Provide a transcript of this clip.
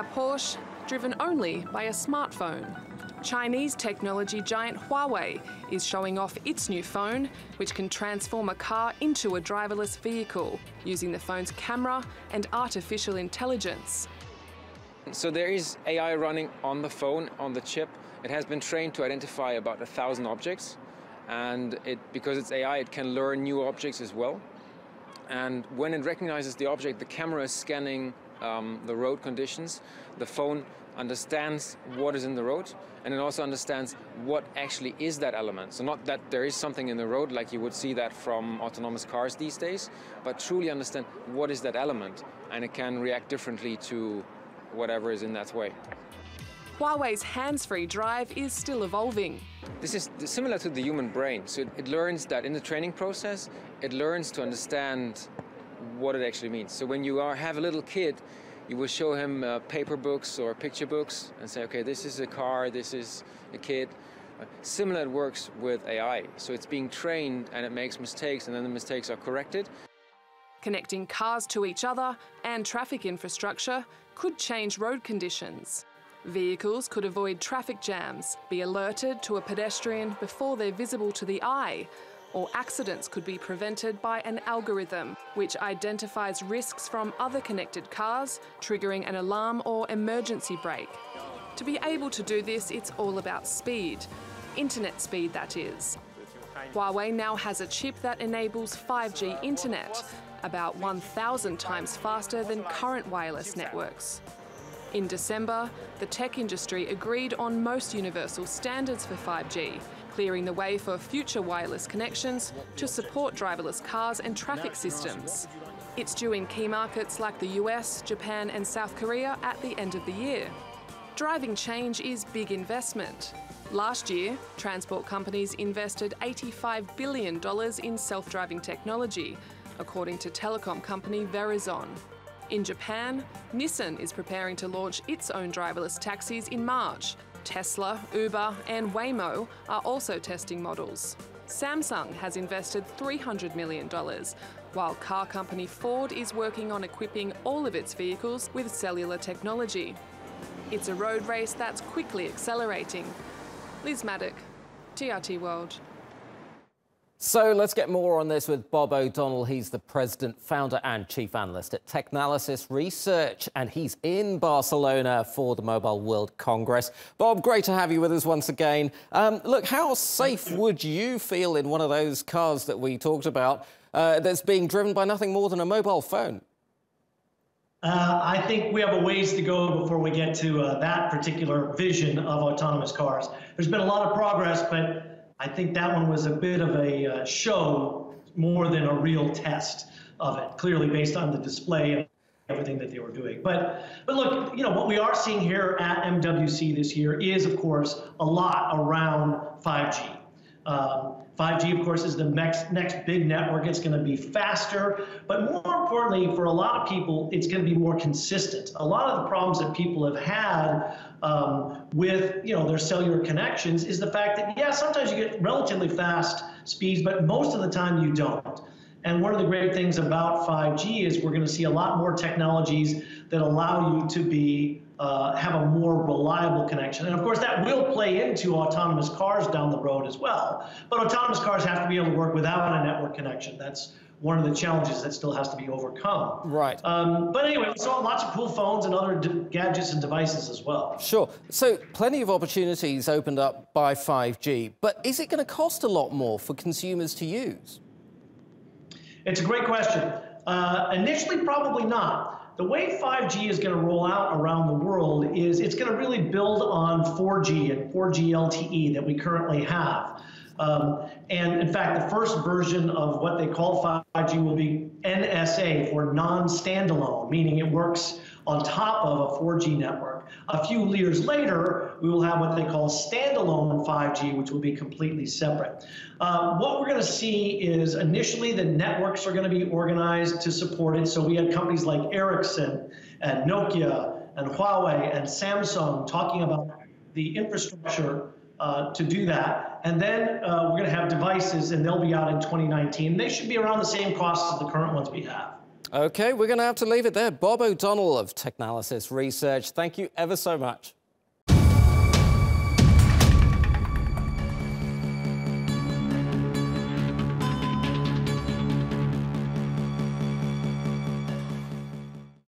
a Porsche driven only by a smartphone. Chinese technology giant Huawei is showing off its new phone, which can transform a car into a driverless vehicle using the phone's camera and artificial intelligence. So there is AI running on the phone, on the chip. It has been trained to identify about 1,000 objects, and because it's AI, it can learn new objects as well. And when it recognizes the object, the camera is scanning the road conditions. The phone understands what is in the road, and it also understands what actually is that element. So not that there is something in the road like you would see that from autonomous cars these days, but truly understand what is that element, and it can react differently to whatever is in that way. Huawei's hands-free drive is still evolving. This is similar to the human brain. So it learns that in the training process, it learns to understand what it actually means. So when you have a little kid, you will show him paper books or picture books and say, okay, this is a car, this is a kid. Similar it works with AI. So it's being trained and it makes mistakes, and then the mistakes are corrected. Connecting cars to each other and traffic infrastructure could change road conditions. Vehicles could avoid traffic jams, be alerted to a pedestrian before they're visible to the eye, or accidents could be prevented by an algorithm which identifies risks from other connected cars, triggering an alarm or emergency brake. To be able to do this, it's all about speed. Internet speed, that is. Huawei now has a chip that enables 5G internet, about 1,000 times faster than current wireless networks. In December, the tech industry agreed on most universal standards for 5G, clearing the way for future wireless connections to support driverless cars and traffic systems. It's due in key markets like the US, Japan and South Korea at the end of the year. Driving change is big investment. Last year, transport companies invested $85 billion in self-driving technology, according to telecom company Verizon. In Japan, Nissan is preparing to launch its own driverless taxis in March. Tesla, Uber and Waymo are also testing models. Samsung has invested $300 million, while car company Ford is working on equipping all of its vehicles with cellular technology. It's a road race that's quickly accelerating. Liz Maddock, TRT World. So let's get more on this with Bob O'Donnell. He's the president, founder and chief analyst at TECHnalysis Research, and he's in Barcelona for the Mobile World Congress. Bob, great to have you with us once again. Look, how safe would you feel in one of those cars that we talked about that's being driven by nothing more than a mobile phone? I think we have a ways to go before we get to that particular vision of autonomous cars. There's been a lot of progress, but I think that one was a bit of a show more than a real test of it, clearly based on the display and everything that they were doing. But look, you know, what we are seeing here at MWC this year is, of course, a lot around 5G. 5G, of course, is the next big network. It's going to be faster, but more importantly, for a lot of people, it's going to be more consistent. A lot of the problems that people have had with their cellular connections is the fact that, yeah, sometimes you get relatively fast speeds, but most of the time you don't. And one of the great things about 5G is we're going to see a lot more technologies that allow you to be have a more reliable connection. And of course, that will play into autonomous cars down the road as well. But autonomous cars have to be able to work without a network connection. That's one of the challenges that still has to be overcome. Right. But anyway, we saw lots of cool phones and other gadgets and devices as well. Sure. So plenty of opportunities opened up by 5G. But is it going to cost a lot more for consumers to use? It's a great question. Initially, probably not. The way 5G is going to roll out around the world is it's going to really build on 4G and 4G LTE that we currently have. And in fact, the first version of what they call 5G will be NSA, for non-standalone, meaning it works on top of a 4G network. A few years later, we will have what they call standalone 5G, which will be completely separate. What we're going to see is initially the networks are going to be organized to support it. So we had companies like Ericsson and Nokia and Huawei and Samsung talking about the infrastructure to do that. And then we're going to have devices, and they'll be out in 2019. They should be around the same cost as the current ones we have. OK, we're going to have to leave it there. Bob O'Donnell of TECHnalysis Research, thank you ever so much.